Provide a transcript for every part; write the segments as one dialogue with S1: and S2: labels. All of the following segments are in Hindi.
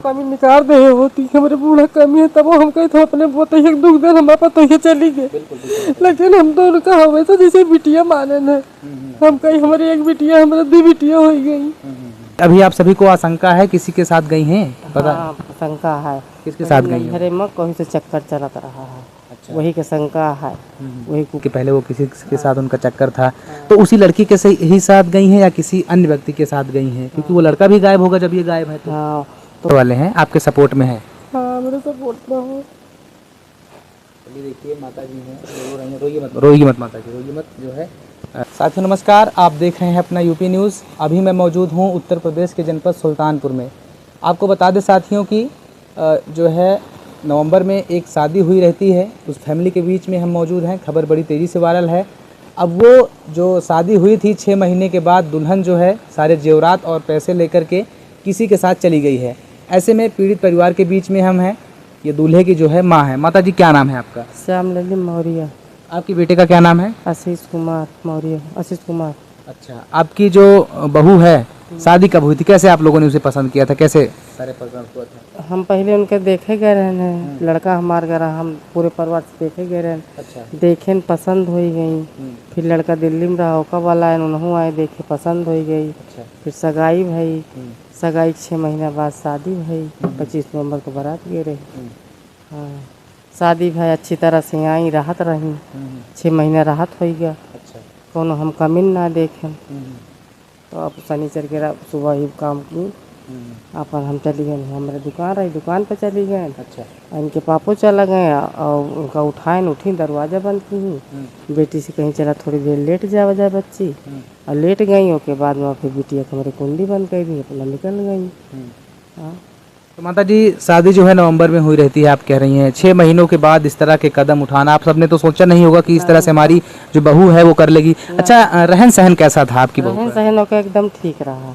S1: कमी निकाल दे होती हमारे बूढ़ा कमी है तब हम कहे थे अपने पोते एक दुख दे हमारे पास तो ये चली गए। लेकिन हम तो उनका हमेशा जैसे बिटिया माने न हम कहीं हमारी एक बिटिया हमारे 2 बिटिया हो गई।
S2: अभी आप सभी को आशंका है किसी के साथ गई हैं? पता
S1: हाँ शंका है।
S2: किसके साथ गई हैं?
S1: हरे में कहीं से चक्कर चलत रहा है।
S2: अच्छा।
S1: वही के शंका है। वही
S2: कि पहले वो किसी के साथ उनका चक्कर था, तो उसी लड़की के ही साथ गई हैं या किसी अन्य व्यक्ति के साथ गई हैं? क्योंकि वो लड़का भी गायब होगा जब ये गायब है तो।
S1: हाँ
S2: तो वाले हैं आपके सपोर्ट में है?
S1: हाँ मेरे सपोर्ट में हो।
S2: चलिए देखिए माता जी हैं, रोइए मत माता जी, रोइए मत जो है। साथियों नमस्कार, आप देख रहे हैं अपना यूपी न्यूज़। अभी मैं मौजूद हूँ उत्तर प्रदेश के जनपद सुल्तानपुर में। आपको बता दें साथियों कि जो है नवंबर में एक शादी हुई रहती है, उस फैमिली के बीच में हम मौजूद हैं। खबर बड़ी तेज़ी से वायरल है। अब वो जो शादी हुई थी 6 महीने के बाद दुल्हन जो है सारे जेवरात और पैसे लेकर के किसी के साथ चली गई है। ऐसे में पीड़ित परिवार के बीच में हम हैं। ये दूल्हे की जो है माँ है। माता जी क्या नाम है आपका?
S1: श्यामलली मौर्य।
S2: आपके बेटे का क्या नाम है?
S1: आशीष कुमार मौर्य। आशीष कुमार।
S2: अच्छा, आपकी जो बहू है शादी कब हुई थी? कैसे आप लोगों ने उसे पसंद किया था? कैसे सारे परिवार हुआ था?
S1: हम पहले उनके देखे गए रहे, लड़का हमार घर हम पूरे परिवार से देखे गए रहे।
S2: अच्छा।
S1: देखे पसंद हो गई। फिर लड़का दिल्ली में रहा होका वाला है उन्होंने आए देखे पसंद हो गई।
S2: अच्छा।
S1: फिर सगाई भई। सगाई 6 महीना बाद शादी भई। 25 नवंबर को बारात गए रही। हाँ शादी भाई अच्छी तरह से आई राहत रही। 6 महीना राहत हो गया।
S2: अच्छा।
S1: कोनो हम कमी ना देखें। तो अब शनिचर के सुबह ही काम की अपन हम चली गए। हमारे दुकान रही, दुकान पे चली गए।
S2: अच्छा।
S1: इनके पापो चला गए और उनका उठाए उठी दरवाज़ा बंद की। बेटी से कहीं चला थोड़ी देर लेट जाओ जाए बच्ची और लेट गई। उसके बाद में फिर बिटिया हमारी कुंडी बंद कर दी अपना निकल गई। हाँ
S2: तो माता जी शादी जो है नवंबर में हुई रहती है, आप कह रही हैं 6 महीनों के बाद इस तरह के कदम उठाना, आप सबने तो सोचा नहीं होगा कि इस तरह से हमारी जो बहू है वो कर लेगी। अच्छा, रहन सहन कैसा था आपकी बहू
S1: रहन
S2: का?
S1: सहन का एकदम ठीक रहा।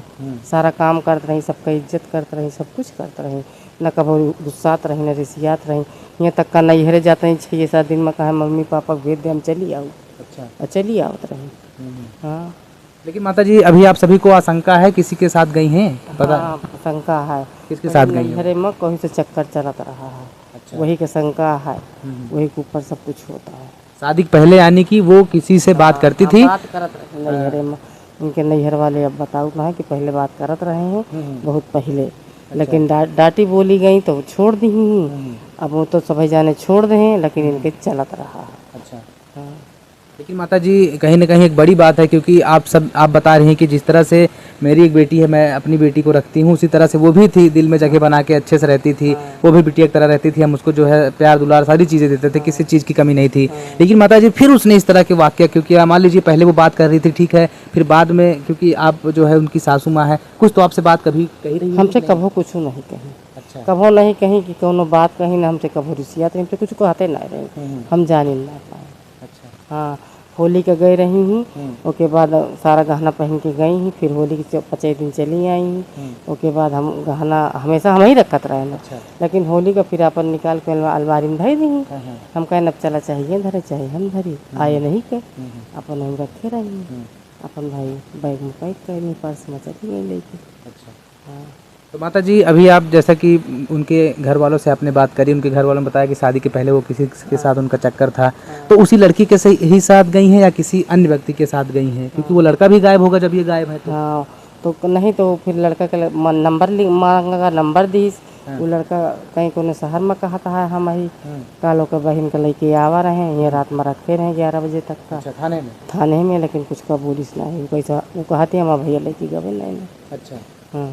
S1: सारा काम करते रही, सबका इज्जत करते रही, सब कुछ करते रही। न कभी गुस्सात रही न रिसियात रही। यहाँ तक का नैहरे जाते हैं 6-7 दिन में कहा मम्मी पापा भेज दे हम चली आओ।
S2: अच्छा।
S1: और चली आवत रही। हाँ
S2: लेकिन माता जी अभी आप सभी को आशंका है किसी के साथ गई हैं? पता
S1: हाँ शंका है।
S2: किसके साथ गई हैं?
S1: नैहरे में कहीं से चक्कर चलत रहा है।
S2: अच्छा।
S1: वही के शंका है। वही के ऊपर सब कुछ होता है।
S2: शादी के पहले यानी कि वो किसी से बात करती थी?
S1: बात करत रहे नैहरे में। उनके नैहर वाले अब बताओ ना कि पहले बात करत रहे हैं बहुत पहले। लेकिन डांटी बोली गई तो छोड़ दी। अब वो तो सभी जाने छोड़ दें लेकिन इनके चलत रहा है।
S2: अच्छा।
S1: हाँ
S2: लेकिन माता जी कहीं ना कहीं एक बड़ी बात है, क्योंकि आप बता रही हैं कि जिस तरह से मेरी एक बेटी है, मैं अपनी बेटी को रखती हूँ, उसी तरह से वो भी थी, दिल में जगह बना के अच्छे से रहती थी। वो भी बिटिया की तरह रहती थी, हम उसको जो है प्यार दुलार सारी चीज़ें देते थे, किसी चीज़ की कमी नहीं थी। लेकिन माता जी फिर उसने इस तरह के वाक्य, क्योंकि मान लीजिए पहले वो बात कर रही थी ठीक है, फिर बाद में क्योंकि आप जो है उनकी सासू माँ है, कुछ तो आपसे बात कभी कही रही?
S1: हमसे कभो कुछ नहीं कही।
S2: अच्छा।
S1: कभो नहीं कहीं कि कोनो बात कहीं ना हमसे कभो रिसिया तो हमसे कुछ कहते ना रहे। हम जाने ना पाए।
S2: अच्छा।
S1: हाँ होली के गई रही हूँ। उसके बाद सारा गहना पहन के गई हूँ। फिर होली के 5 दिन चली आई हूँ। उसके बाद हम गहना हमेशा हम ही रखत रहे ना।
S2: अच्छा।
S1: लेकिन होली का फिर अपन निकाल के अलमारी में धर दी। हम कहें अब चला चाहिए धरे चाहिए हम धरी आए नहीं के अपन हम रखे रही। अपन भाई बैग में पैक कर पर्स में चली गई लेके।
S2: अच्छा।
S1: हाँ
S2: तो माता जी अभी आप जैसा कि उनके घर वालों से आपने बात करी, उनके घर वालों ने बताया कि शादी के पहले वो किसी के साथ उनका चक्कर था, तो उसी लड़की के ही साथ गई हैं या किसी अन्य व्यक्ति के साथ गई हैं? क्योंकि वो लड़का भी गायब होगा जब ये गायब है तो।
S1: हाँ तो नहीं तो फिर लड़का का नंबर मांगा, नंबर दी। वो लड़का कहीं को शहर में कहा था हम ही कालो के बहन के लेके आवा रहे हैं। ये रात में रखे रहे 11 बजे तक का।
S2: अच्छा, थाने में?
S1: थाने में, लेकिन कुछ का पुलिस नहीं कैसा वो कहते हम भैया लेके गए नहीं।
S2: अच्छा।
S1: हाँ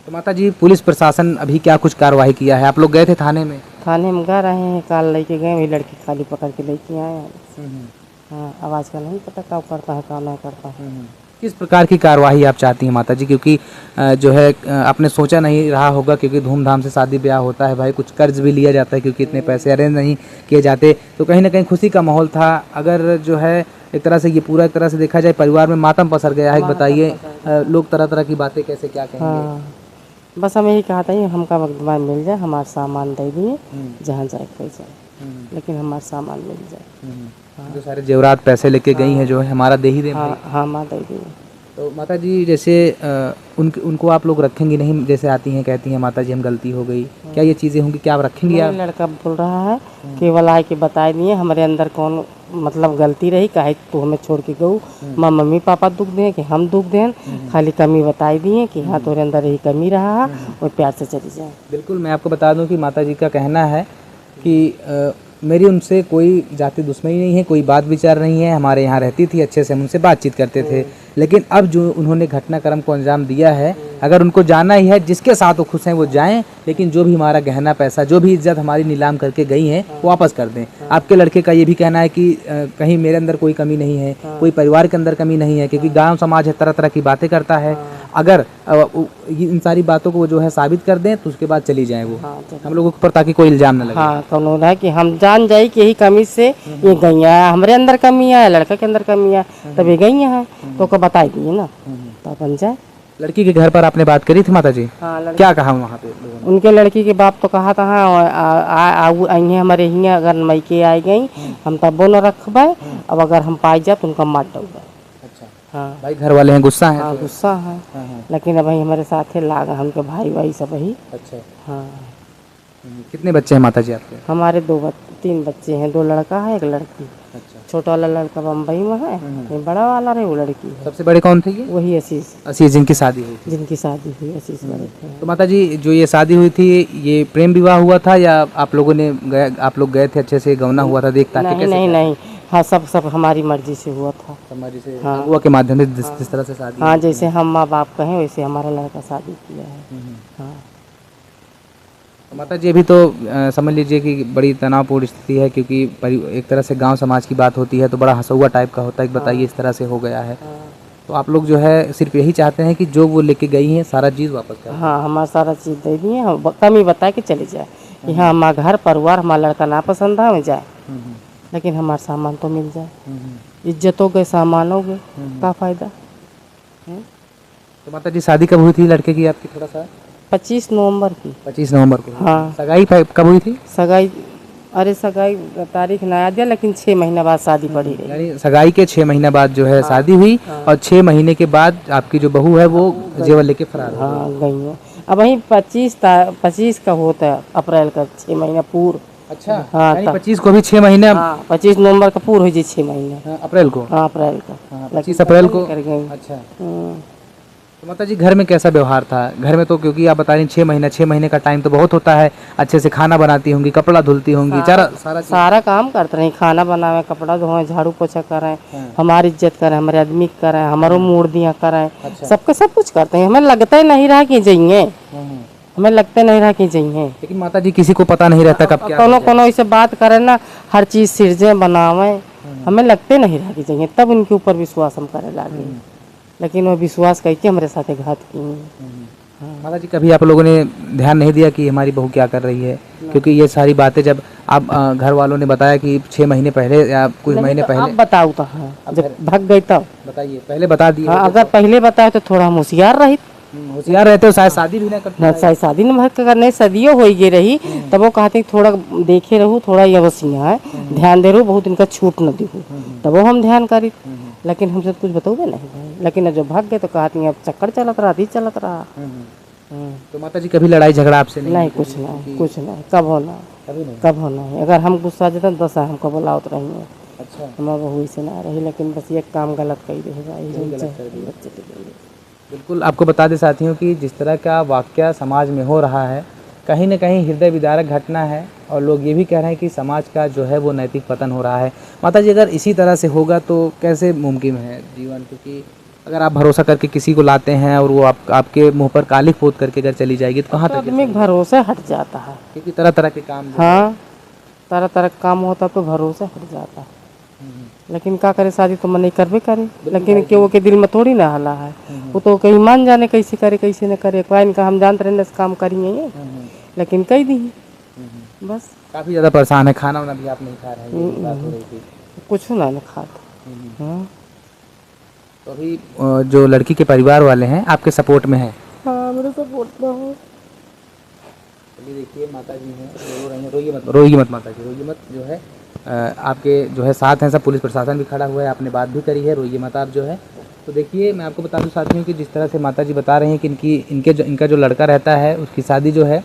S2: तो माता जी पुलिस प्रशासन अभी क्या कुछ कार्रवाई किया है? आप लोग गए थे थाने में?
S1: थाने में गा रहे हैं, काल लेके गए वही लड़की खाली पकड़ के लेके आए हैं। हाँ आवाज़ का नहीं पता क्या करता है क्या नहीं करता है।
S2: किस प्रकार की कार्रवाई आप चाहती हैं माता जी? क्योंकि जो है आपने सोचा नहीं रहा होगा, क्योंकि धूमधाम से शादी ब्याह होता है भाई, कुछ कर्ज भी लिया जाता है क्योंकि इतने पैसे अरेंज नहीं किए जाते, तो कहीं ना कहीं खुशी का माहौल था। अगर जो है एक तरह से ये पूरा एक तरह से देखा जाए परिवार में मातम पसर गया है, बताइए लोग तरह तरह की बातें कैसे क्या कहेंगे?
S1: हाँ बस हम यही कहा था हमका वक्त मिल जाए, हमारा सामान दे दिए जहाँ जाए कोई जाए, लेकिन हमारा सामान मिल जाए।
S2: जो सारे जेवरात पैसे लेके गई हैं जो है हमारा दे ही दे।
S1: हाँ हाँ माँ दे दिए।
S2: तो माता जी जैसे उनको आप लोग रखेंगी नहीं, जैसे आती हैं कहती हैं माता जी हम गलती हो गई, क्या ये चीज़ें होंगी, क्या आप रखेंगी
S1: नहीं,
S2: आप?
S1: लड़का बोल रहा है केवल आए के बताए दिए हमारे अंदर कौन मतलब गलती रही, काहे तू हमें छोड़ के गऊ, माँ मम्मी पापा दुख दें कि हम दुख दें, खाली कमी बताई दिए कि हाँ तेरे अंदर यही कमी रहा है और प्यार से चली जाए।
S2: बिल्कुल, मैं आपको बता दूं कि माता जी का कहना है कि मेरी उनसे कोई जाति दुश्मनी नहीं है, कोई बात विचार नहीं है, हमारे यहाँ रहती थी, अच्छे से हम उनसे बातचीत करते थे, लेकिन अब जो उन्होंने घटनाक्रम को अंजाम दिया है, अगर उनको जाना ही है, जिसके साथ वो खुश हैं वो जाएं, लेकिन जो भी हमारा गहना पैसा, जो भी इज्जत हमारी नीलाम करके गई है वो वापस कर दें। आपके लड़के का ये भी कहना है कि कहीं मेरे अंदर कोई कमी नहीं है, कोई परिवार के अंदर कमी नहीं है, क्योंकि गांव समाज है, तरह तरह की बातें करता है, अगर इन सारी बातों को वो जो है साबित कर दें तो उसके बाद चली जाएं वो हम लोगों के ऊपर, ताकि कोई इल्जाम न लगे।
S1: हाँ कौन है कि हम जान जाए कि यही कमी से ये गई है, हमारे अंदर कमी है, लड़का के अंदर कमी है, तब ये गई है तो को बताई दिए ना, तो अपन जाए।
S2: लड़की के घर पर आपने बात करी थी माता जी?
S1: हाँ,
S2: क्या कहा वहाँ पे लोगों ने?
S1: उनके लड़की के बाप तो कहा था हाँ आई हमारे हियाँ अगर मैके आई गई हम तब न रखबे, अब अगर हम पाई जाए तो उनका मार दूंगा।
S2: अच्छा,
S1: हाँ
S2: भाई घर वाले हैं, गुस्सा है?
S1: हाँ गुस्सा है, लेकिन अब हमारे साथ लाग हमके भाई भाई सब ही।
S2: अच्छा,
S1: हाँ
S2: कितने बच्चे हैं माता जी आपके?
S1: हमारे 3 बच्चे हैं, 2 लड़का है 1 लड़की।
S2: अच्छा,
S1: छोटा वाला लड़का बम्बई में है, ये बड़ा वाला रहे वो लड़की है,
S2: सबसे बड़े कौन थे ये?
S1: वही आशीष
S2: असीस, जिनकी शादी हुई थी।
S1: जिनकी शादी हुई, आशीष बड़े थे।
S2: तो माता जी जो ये शादी हुई थी, ये प्रेम विवाह हुआ था या आप लोगों ने आप लोग गए थे, अच्छे से गौना हुआ था, देख ताकि
S1: नहीं नहीं नहीं, हाँ सब हमारी मर्जी से हुआ था।
S2: समाज से
S1: हाँ।
S2: अगुआ के माध्यम से जिस तरह से शादी?
S1: हाँ जैसे हम माँ बाप कहें वैसे हमारा लड़का शादी किया है। हाँ
S2: तो माता जी अभी तो समझ लीजिए कि बड़ी तनावपूर्ण स्थिति है, क्योंकि एक तरह से गांव समाज की बात होती है तो बड़ा हंसुआ टाइप का होता है कि बताइए इस तरह से हो गया है, तो आप लोग जो है सिर्फ यही चाहते हैं कि जो वो लेके गई हैं सारा चीज़ वापस कर?
S1: हाँ हमारा सारा चीज़ दे दिए, हम कमी बता के चले जाए कि हाँ हमारा घर परिवार हमारा लड़का ना पसंद है हमें जाए, लेकिन हमारा सामान तो मिल जाए, इज्जत हो गए, सामान हो गए, क्या फ़ायदा।
S2: तो माता जी शादी कब हुई थी लड़के की आपकी? थोड़ा सा
S1: 25 नवंबर की।
S2: 25 नवंबर को?
S1: हाँ
S2: सगाई कब हुई थी?
S1: सगाई, अरे सगाई तारीख ना याद है, लेकिन 6 महीना बाद शादी पड़ी रही।
S2: यानी सगाई के 6 महीने बाद जो है शादी हुई, और 6 महीने के बाद आपकी जो बहू है वो जेवर लेके फरार हो गई।
S1: हाँ गई है, अब वही 25 का होता है अप्रैल का 6 महीना पूर्व।
S2: अच्छा,
S1: हाँ,
S2: यानी 25 को भी 6 महीने?
S1: हाँ 25 नवंबर का पूर्व हो जाए 6 महीने।
S2: अप्रैल को?
S1: हाँ अप्रैल का,
S2: 25 अप्रैल को
S1: कर गई।
S2: अच्छा। तो माता जी घर में कैसा व्यवहार था? घर में तो क्योंकि आप बता रही 6 महीने का टाइम तो बहुत होता है, अच्छे से खाना बनाती होंगी, कपड़ा धुलती होंगी,
S1: सारा काम करते रहे, खाना बनावे, कपड़ा धोए, झाड़ू पोछा करें, हमारी इज्जत करें, हमारे आदमी करें, हमारो मूर्तियाँ करें, सबके सब कुछ करते हैं। हमें लगता ही नहीं रहा कि जाइए, हमें लगता नहीं रहा कि जाइए,
S2: लेकिन माता जी किसी को पता नहीं रहता कब क्या
S1: कोनो कोनो ऐसे बात करें ना, हर चीज़ सिरजे बनावे, हमें लगते नहीं रहा कि जाइए, तब उनके ऊपर विश्वास हम करे लगे, लेकिन वो विश्वास करके हमारे साथ घात की।
S2: माता जी कभी आप लोगों ने ध्यान नहीं दिया कि हमारी बहू क्या कर रही है? क्योंकि ये सारी बातें जब आप घर वालों ने बताया कि 6 महीने पहले या कुछ महीने पहले,
S1: अब बताओ तो हाँ, जब भाग गई तब
S2: बताइए, पहले बता दिए।
S1: हाँ, अगर पहले बताए तो थोड़ा हम होशियार रही,
S2: होशियार रहते हो शायद शादी भी ना करते।
S1: शायद शादी न करने सदियों हो गई रही, तब वो कहते थोड़ा देखे रहूँ, थोड़ा ये वसीया है, ध्यान दे रहूँ, बहुत इनका छूट न दी, तब वो हम ध्यान करी, लेकिन हमसे कुछ बताओगे नहीं। लेकिन जब भाग गए तो कहती अब चक्कर चलत रहा, दी चलत रहा।
S2: तो माता जी कभी लड़ाई झगड़ा आपसे
S1: नहीं, कुछ नहीं, कुछ नहीं, कब होना, कब होना है। अगर हम गुस्सा जाते तो 10 हमको बुलावत रही है।
S2: अच्छा,
S1: हमारा बहू से ना रही, लेकिन बस ये काम गलत कर रहेगा, बच्चे
S2: बिल्कुल आपको बता दें साथियों कि जिस तरह का वाकया समाज में हो रहा है, कहीं न कहीं हृदय विदारक घटना है, और लोग ये भी कह रहे हैं कि समाज का जो है वो नैतिक पतन हो रहा है। माता जी अगर इसी तरह से होगा तो कैसे मुमकिन है जीवन? क्योंकि अगर आप भरोसा करके किसी को लाते हैं और वो आपके मुंह पर काली पोत करके अगर चली जाएगी तो कहाँ तक
S1: आदमी भरोसे हट जाता है,
S2: क्योंकि तरह तरह के काम
S1: हाँ तरह तरह का काम होता तो भरोसा हट जाता है। लेकिन क्या करे, शादी तो मन नहीं करबे करे, लेकिन क्यों के दिल में थोड़ी ना हला है, वो तो कहीं मान जाने कैसे करे कैसे न करे, कोई इनका हम जानते रहने से काम करेंगे, लेकिन कह दी बस।
S2: काफ़ी ज़्यादा परेशान है, खाना वाना भी आप नहीं खा रहे हैं, ये बात हो रही थी।
S1: कुछ ना खाता। हाँ
S2: तो अभी जो लड़की के परिवार वाले हैं आपके सपोर्ट में है?
S1: हाँ मेरे सपोर्ट में हो।
S2: चलिए देखिए माता जी हैं, रो रही हैं, रोइए मत माता जी, रोइए मत, जो है आपके जो है साथ हैं सब, पुलिस प्रशासन भी खड़ा हुआ है, आपने बात भी करी है, रोइए मत आप जो है। तो देखिए मैं आपको बता दूं साथियों कि जिस तरह से माता जी बता रहे हैं कि इनका जो लड़का रहता है उसकी शादी जो है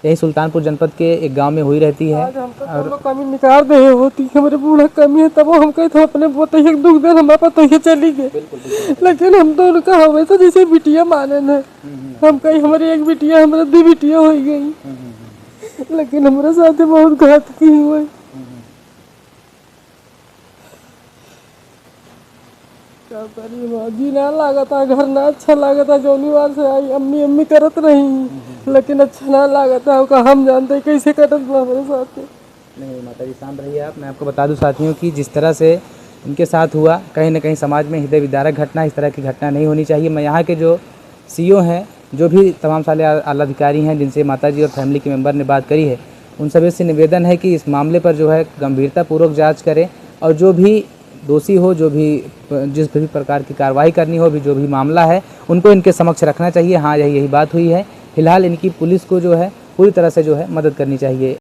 S2: यही सुल्तानपुर जनपद के एक गांव में हुई रहती है।
S1: और कमी निकाल दे होती हमारे बूढ़ा कमी है, तब वो हम कहे तो अपने पोते के दुख दे हमारे पास तो ये चली गए, लेकिन हम तो उनका हमेशा जैसे बिटिया माने न, हम कहीं हमारी एक बिटिया हमारे 2 बिटिया हो गई, लेकिन हमारे साथ बहुत घात की हुई। क्या करी माँ जी, ना लागता घर ना अच्छा लागता, जौनी बार से आई अम्मी अम्मी करत रही, लेकिन अच्छा ना लागता का हम जानते कैसे कटत बा हमारे साथ।
S2: नहीं माता जी शांत रहिए आप। मैं आपको बता दूं साथियों कि जिस तरह से इनके साथ हुआ कहीं ना कहीं समाज में हृदय विदारक घटना, इस तरह की घटना नहीं होनी चाहिए। मैं यहाँ के जो सीईओ हैं, जो भी तमाम साले आला अधिकारी हैं जिनसे माता जी और फैमिली के मेंबर ने बात करी है, उन सभी से निवेदन है कि इस मामले पर जो है गंभीरतापूर्वक जांच करें और जो भी दोषी हो, जो भी जिस भी प्रकार की कार्रवाई करनी हो, भी जो भी मामला है उनको इनके समक्ष रखना चाहिए। हाँ यही बात हुई है। फिलहाल इनकी पुलिस को जो है पूरी तरह से जो है मदद करनी चाहिए।